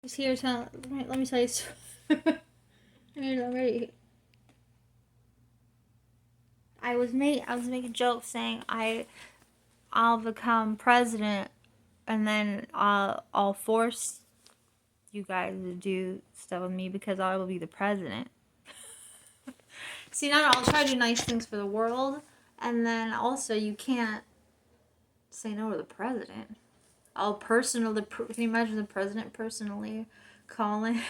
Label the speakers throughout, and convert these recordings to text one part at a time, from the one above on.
Speaker 1: Just here, let me tell you. I'm ready. I was making jokes saying I'll become president, and then I'll force you guys to do stuff with me because I will be the president. See, now I'll try to do nice things for the world, and then also you can't say no to the president. Can you imagine the president personally calling,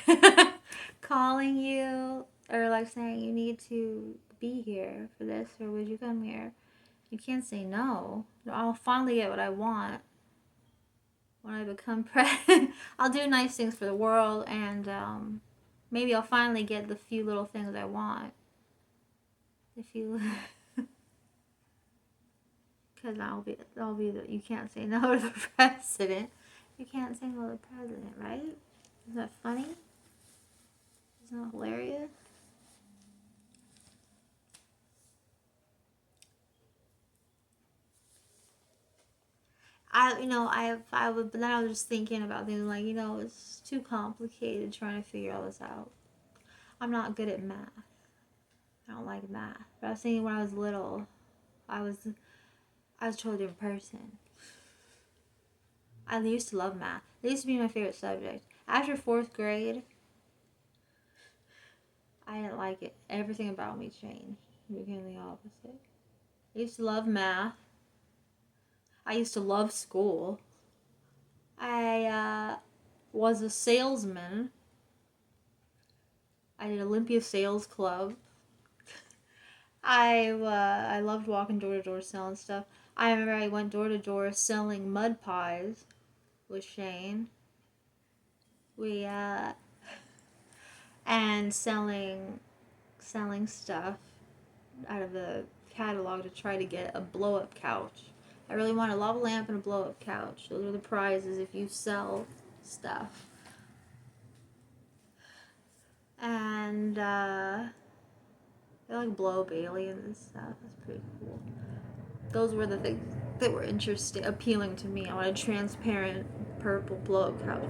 Speaker 1: calling you, or like saying you need to be here for this, or would you come here? You can't say no. I'll finally get what I want when I become president. I'll do nice things for the world, and maybe I'll finally get the few little things I want. If you, because you can't say no to the president. You can't say no to the president, right? Isn't that funny? Isn't that hilarious? But then I was just thinking about things like, it's too complicated trying to figure all this out. I'm not good at math. I don't like math. But I was thinking when I was little, I was a totally different person. I used to love math. It used to be my favorite subject. After 4th grade, I didn't like it. Everything about me changed. It became the opposite. I used to love math. I used to love school. I was a salesman. I did Olympia Sales Club. I loved walking door to door selling stuff. I remember I went door to door selling mud pies with Shane. We and selling stuff out of the catalog to try to get a blow up couch. I really wanted a lava lamp and a blow up couch. Those are the prizes if you sell stuff. And they like blow up aliens and stuff. That's pretty cool. Those were the things that were appealing to me. I wanted a transparent purple blow up couch.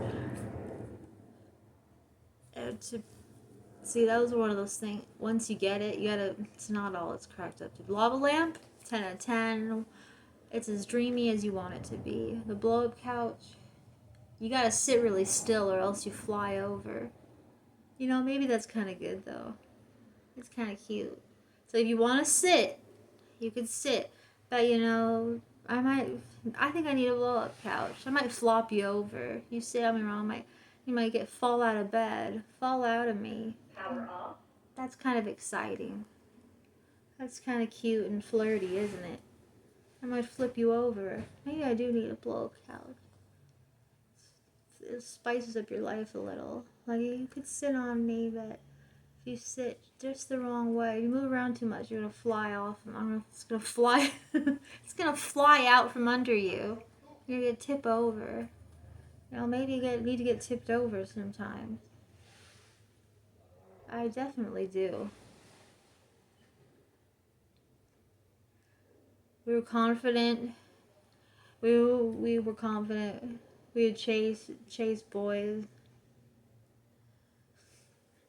Speaker 1: And to see, that was one of those things. Once you get it, it's not all it's cracked up to be. Lava lamp, 10 out of 10. It's as dreamy as you want it to be. The blow up couch, you gotta sit really still or else you fly over. Maybe that's kind of good though. It's kind of cute. So if you want to sit, you could sit. But I think I need a blow up couch. I might flop you over. You sit on me wrong, you might fall out of bed. Fall out of me.
Speaker 2: Power off.
Speaker 1: That's kind of exciting. That's kind of cute and flirty, isn't it? I might flip you over. Maybe I do need a blow up couch. It spices up your life a little. Like, you could sit on me, but if you sit just the wrong way, you move around too much, you're gonna fly off. I don't know if it's gonna fly. It's gonna fly out from under you. You're gonna tip over. Maybe you need to get tipped over sometimes. I definitely do. We were confident. We were confident. We would chase boys.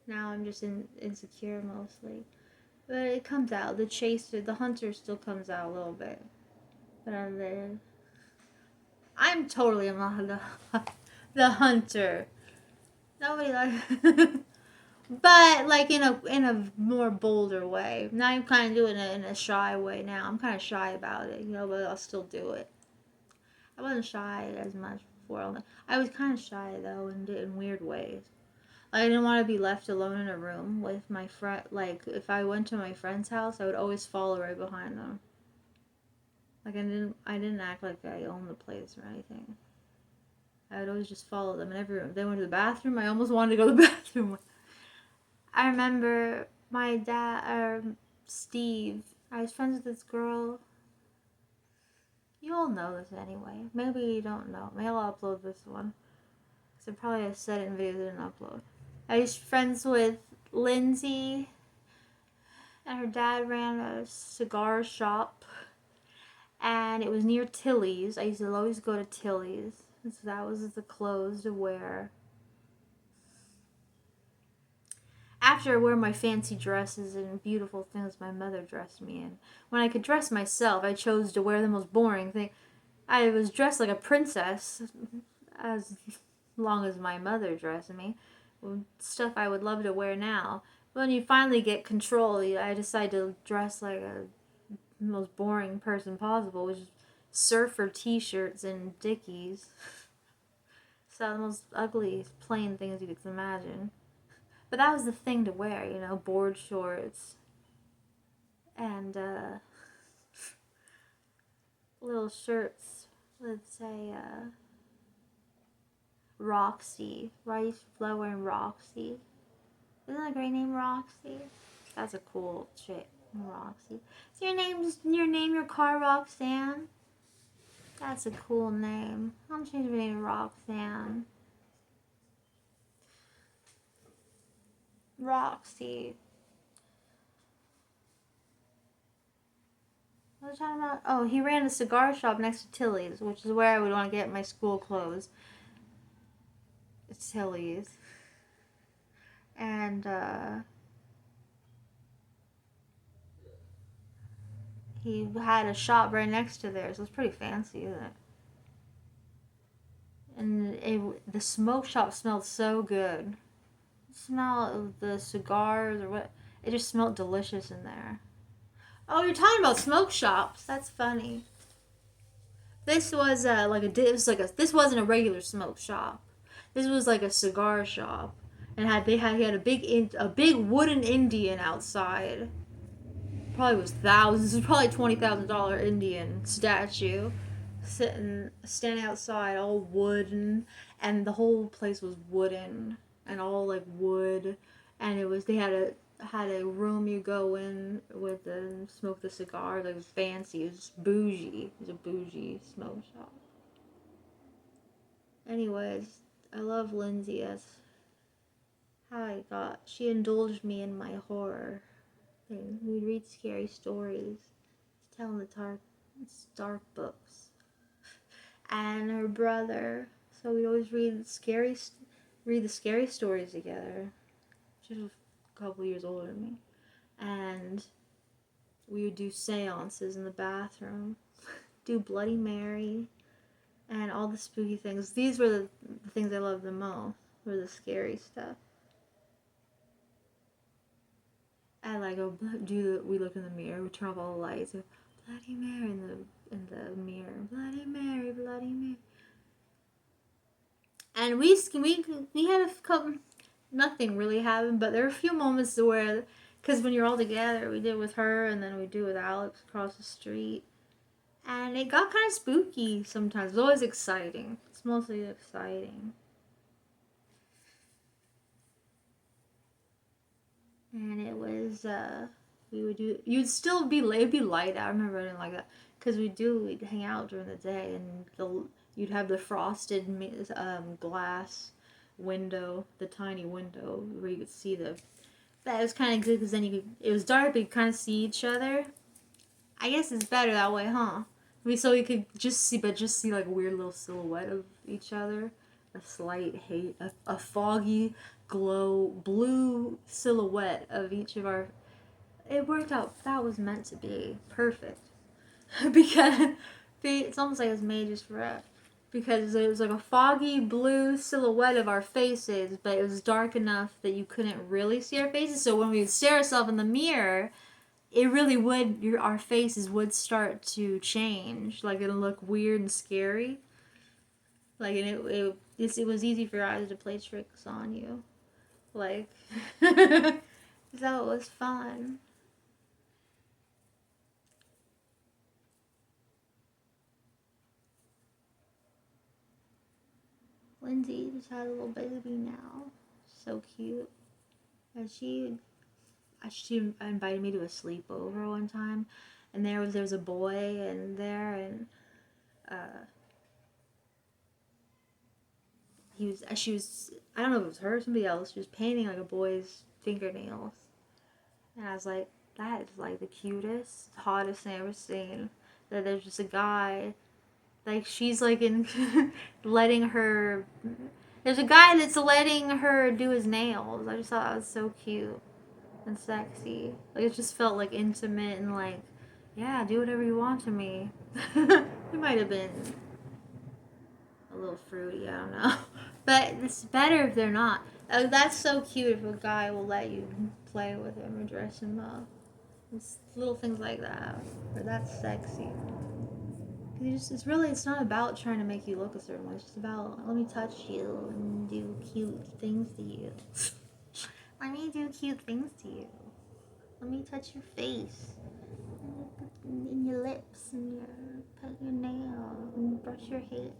Speaker 1: Now I'm just insecure mostly. But it comes out. The hunter still comes out a little bit. But I'm totally not the hunter. Nobody like. But like in a more bolder way. Now I'm kind of doing it in a shy way now. I'm kind of shy about it, but I'll still do it. I wasn't shy as much before. I was kind of shy though, in weird ways. I didn't want to be left alone in a room with my friend. Like, if I went to my friend's house, I would always follow right behind them. Like, I didn't act like I owned the place or anything. I would always just follow them in every room. If they went to the bathroom, I almost wanted to go to the bathroom. I remember my dad, Steve. I was friends with this girl. You all know this anyway. Maybe you don't know. Maybe I'll upload this one. Because I probably have said it in videos I didn't upload. I was friends with Lindsay, and her dad ran a cigar shop, and it was near Tilly's. I used to always go to Tilly's, so that was the clothes to wear. after I wear my fancy dresses and beautiful things my mother dressed me in, when I could dress myself, I chose to wear the most boring thing. I was dressed like a princess as long as my mother dressed me. Stuff I would love to wear now. When you finally get control, I decide to dress like a most boring person possible, which is surfer t-shirts and dickies. So the most ugly, plain things you could imagine. But that was the thing to wear, board shorts and little shirts with, say, Roxy. Why you love wearing Roxy? Isn't that a great name, Roxy? That's a cool chick, Roxy. Is your name your car Roxanne? That's a cool name. I'm changing my name to Roxanne. Roxy. What was I talking about? Oh, he ran a cigar shop next to Tilly's, which is where I would want to get my school clothes. It's Tilly's. And he had a shop right next to there, so it's pretty fancy, isn't it? And the smoke shop smelled so good. The smell of the cigars or what? It just smelled delicious in there. Oh, you're talking about smoke shops. That's funny. This was this wasn't a regular smoke shop. This was like a cigar shop, and he had a big wooden Indian outside. Probably was thousands. This was probably $20,000 Indian statue, standing outside, all wooden, and the whole place was wooden and all like wood, and they had a room you go in with and smoke the cigar. Like, it was fancy. It was bougie. It was a bougie smoke shop. Anyways, I love Lindsay. That's how she indulged me in my horror thing. We'd read scary stories, telling the dark books. And her brother. So we'd always read the scary stories together. She was a couple years older than me. And we would do seances in the bathroom, do Bloody Mary, and all the spooky things. These were the things I loved the most, were the scary stuff. I like we look in the mirror, we turn off all the lights, go, Bloody Mary in the mirror, Bloody Mary, Bloody Mary. And we had a couple, nothing really happened, but there were a few moments where, because when you're all together, we did with her, and then we do with Alex across the street. And it got kind of spooky sometimes. It was always exciting. It's mostly exciting. And it was, you'd still be, it'd be light out. I remember running like that. Because we'd hang out during the day, and you'd have the frosted glass window, the tiny window, where you could see that was kind of good, because then it was dark, but you could kind of see each other. I guess it's better that way, huh? So we could just see like a weird little silhouette of each other, a slight a foggy glow blue silhouette of each of our. It worked out. That was meant to be perfect, because it's almost like it was made just for us. Because it was like a foggy blue silhouette of our faces, but it was dark enough that you couldn't really see our faces. So when we would stare ourselves in the mirror, it really would, our faces would start to change. Like, it'll look weird and scary. Like, and it was easy for your eyes to play tricks on you. Like, so it was fun. Lindsay just had a little baby now. So cute. And she invited me to a sleepover one time, and there was a boy in there, and she was, I don't know if it was her or somebody else, she was painting like a boy's fingernails, and I was like, that is like the cutest, hottest thing I've ever seen. That there's just a guy, like, she's like in letting her There's a guy that's letting her do his nails. I just thought that was so cute and sexy. Like, it just felt like intimate and like, yeah, do whatever you want to me. It might have been a little fruity, I don't know. But it's better if they're not. That's so cute if a guy will let you play with him or dress him up. It's little things like that. Or that's sexy. It's not about trying to make you look a certain way. It's just about, let me touch you and do cute things to you. Let me do cute things to you. Let me touch your face. And your lips and your nails and brush your hair.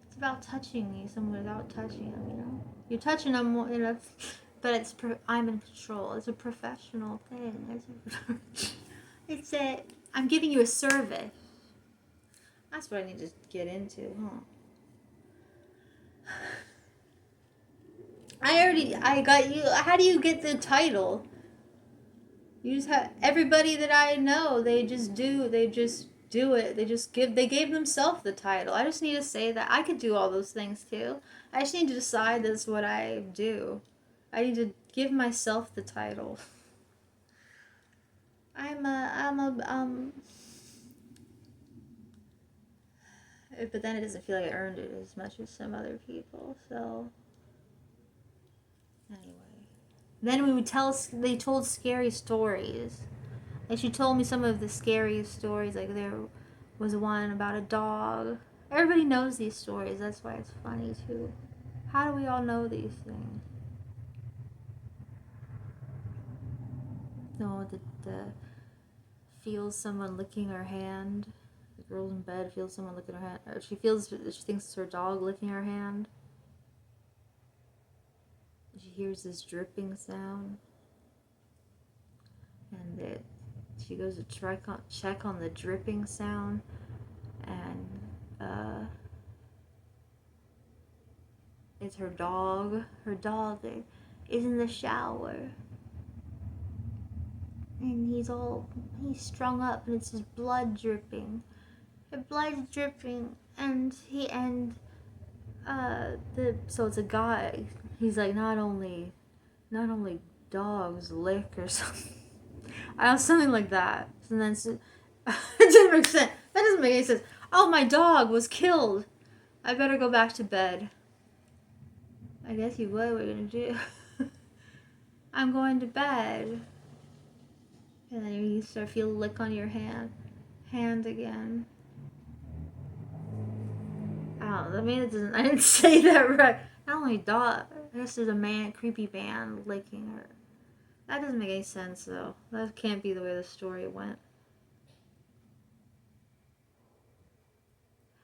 Speaker 1: It's about touching you someone without touching them, you know? You're touching them, but I'm in control. It's a professional thing. I'm giving you a service. That's what I need to get into, huh? I got you. How do you get the title? You just have everybody that I know. They just do it. They gave themselves the title. I just need to say that I could do all those things too. I just need to decide that's what I do. I need to give myself the title. But then it doesn't feel like I earned it as much as some other people. So anyway, then they told scary stories. Like, she told me some of the scariest stories. Like, there was one about a dog. Everybody knows these stories. That's why it's funny too. How do we all know these things? No, the feels someone licking her hand. The girl's in bed feels someone licking her hand. Or she thinks it's her dog licking her hand. She hears this dripping sound, and she goes to check on the dripping sound, and it's her dog. Her dog is in the shower, and he's strung up, and it's his blood dripping. Her blood's dripping, so it's a guy. He's like, not only dogs lick or something. I have something like that. And then it didn't make sense. That doesn't make any sense. Oh, my dog was killed. I better go back to bed. I guess you would. What are you gonna do? I'm going to bed. And then you start feel a lick on your hand again. Oh, I mean, I didn't say that right. Not only dog. I guess there's a creepy man licking her. That doesn't make any sense, though. That can't be the way the story went.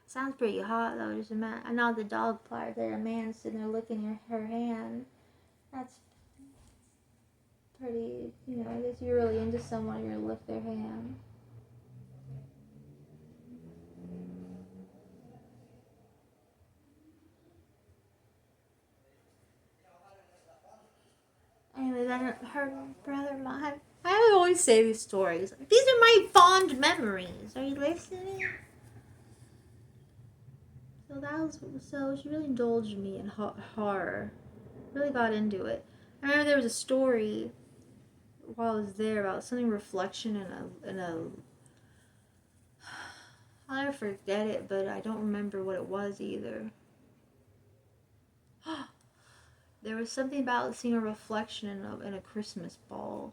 Speaker 1: Sounds pretty hot, though. Just a man. I know the dog part. There, a man sitting there licking her hand. That's pretty. I guess you're really into someone. You're gonna lick their hand. Anyway, then her brother, I always say these stories. These are my fond memories. Are you listening? So she really indulged me in horror. Really got into it. I remember there was a story while I was there about something reflection in a I'll never forget it, but I don't remember what it was either. There was something about seeing a reflection in a Christmas ball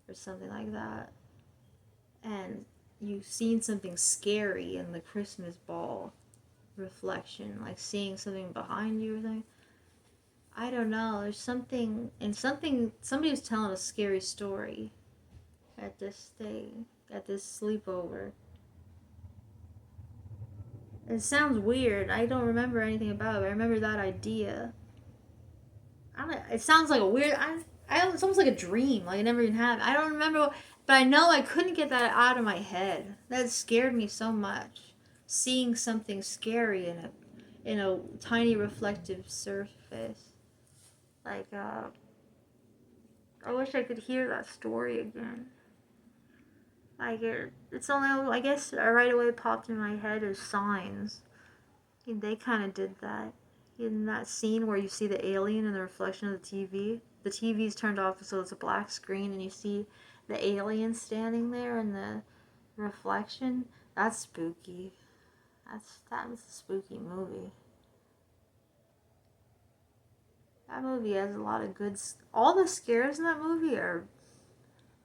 Speaker 1: or something like that. And you've seen something scary in the Christmas ball reflection, like seeing something behind you or something. I don't know. There's something, somebody was telling a scary story at this sleepover. It sounds weird. I don't remember anything about it, but I remember that idea. It sounds like a weird. It's almost like a dream. Like I never even had. I don't remember, but I know I couldn't get that out of my head. That scared me so much. Seeing something scary in a tiny reflective surface. Like I wish I could hear that story again. Like it's only, I guess right away popped in my head as Signs. They kind of did that. in that scene where you see the alien in the reflection of the TV. The TV's turned off, so it's a black screen, and you see the alien standing there in the reflection. That's spooky. That was a spooky movie. That movie has a lot of good. All the scares in that movie are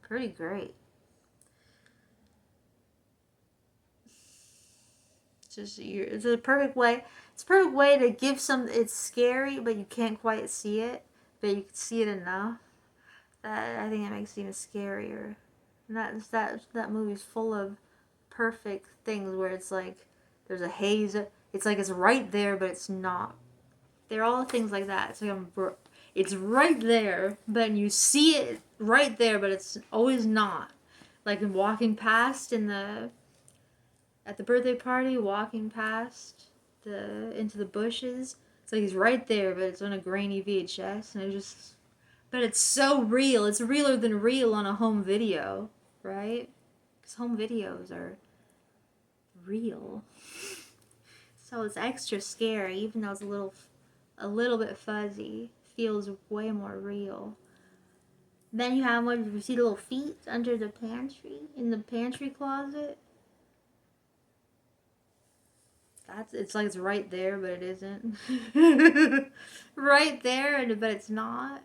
Speaker 1: pretty great. It's a perfect way. It's a perfect way to give some. It's scary, but you can't quite see it, but you can see it enough. That I think it makes it even scarier. And that movie's full of perfect things where it's like there's a haze. It's like it's right there, but it's not. They're all things like that. It's like it's right there, but you see it right there, but it's always not. Like in walking past at the birthday party, walking past into the bushes. It's like he's right there, but it's on a grainy VHS, and but it's so real. It's realer than real on a home video, right? Because home videos are real, so it's extra scary, even though it's a little bit fuzzy. Feels way more real. Then you see the little feet under the pantry in the pantry closet. It's like it's right there, but it isn't. Right there, but it's not.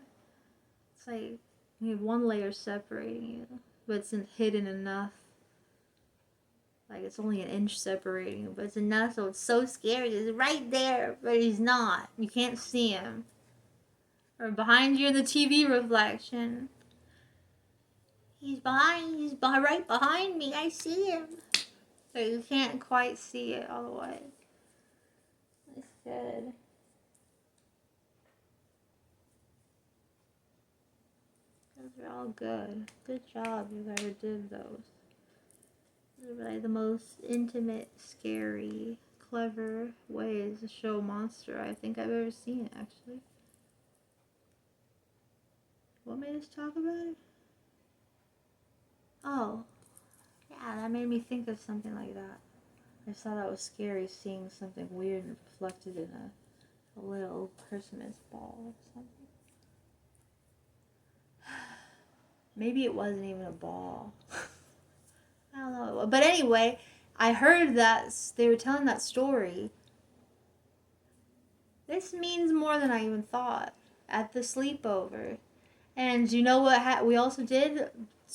Speaker 1: It's like you have one layer separating you, but it's hidden enough. Like it's only an inch separating you, but it's enough so it's so scary. It's right there, but he's not. You can't see him. Or behind you in the TV reflection. He's right behind me. I see him. But you can't quite see it all the way. It's good. Those are all good. Good job, whoever did those. They're like the most intimate, scary, clever ways to show a monster I think I've ever seen, actually. What made us talk about it? Oh, yeah, that made me think of something like that. I just thought that was scary, seeing something weird reflected in a little Christmas ball or something. Maybe it wasn't even a ball. I don't know. But anyway, I heard that they were telling that story. This means more than I even thought at the sleepover. And you know what we also did?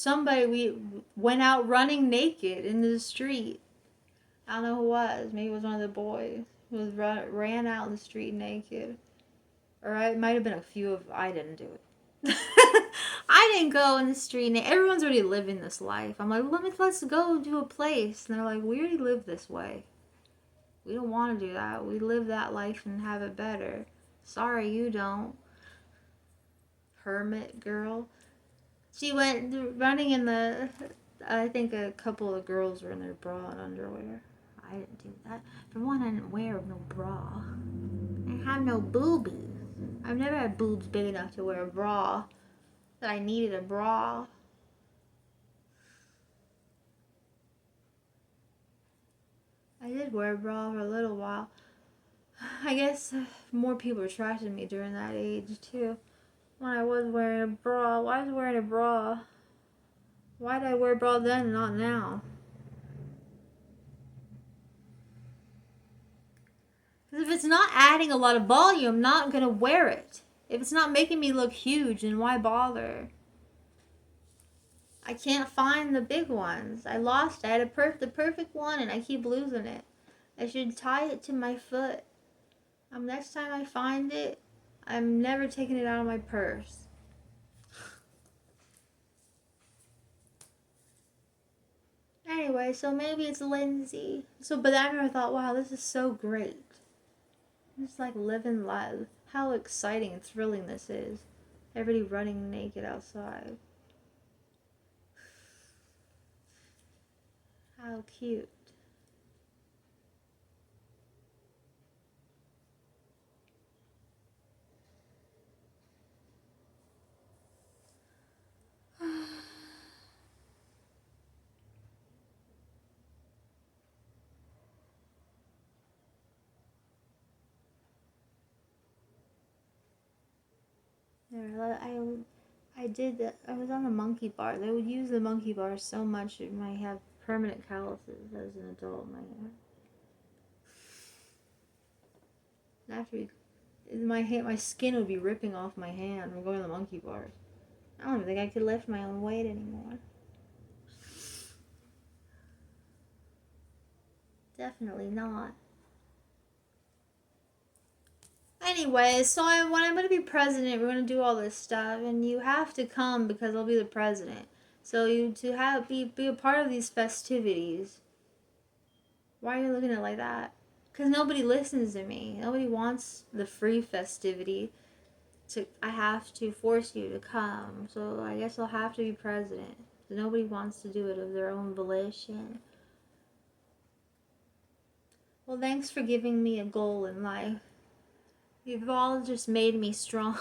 Speaker 1: We went out running naked in the street. I don't know who it was. Maybe it was one of the boys who ran out in the street naked. Or it might have been a few of. I didn't do it. I didn't go in the street. Everyone's already living this life. I'm like, let's go to a place. And they're like, we already live this way. We don't want to do that. We live that life and have it better. Sorry, you don't. Hermit girl. She went running in I think a couple of girls were in their bra and underwear. I didn't do that. For one, I didn't wear no bra. I have no boobies. I've never had boobs big enough to wear a bra. That I needed a bra. I did wear a bra for a little while. I guess more people were attracted to me during that age, too. When I was wearing a bra. Why was I wearing a bra? Why did I wear a bra then and not now? Because if it's not adding a lot of volume, I'm not going to wear it. If it's not making me look huge, then why bother? I can't find the big ones. I lost it. I had the perfect one and I keep losing it. I should tie it to my foot. Next time I find it, I'm never taking it out of my purse. Anyway, so maybe it's Lindsay. But I never thought, wow, this is so great. It's like living life. How exciting and thrilling this is. Everybody running naked outside. How cute. There, I did that. I was on the monkey bar. They would use the monkey bar so much it might have permanent calluses as an adult. After my skin would be ripping off my hand from going to the monkey bars. I don't even think I could lift my own weight anymore. Definitely not. Anyway, so when I'm going to be president, we're going to do all this stuff, and you have to come because I'll be the president. So you to have be a part of these festivities. Why are you looking at it like that? Because nobody listens to me. Nobody wants the free festivity. I have to force you to come. So I guess I'll have to be president. Nobody wants to do it of their own volition. Well, thanks for giving me a goal in life. You've all just made me strong.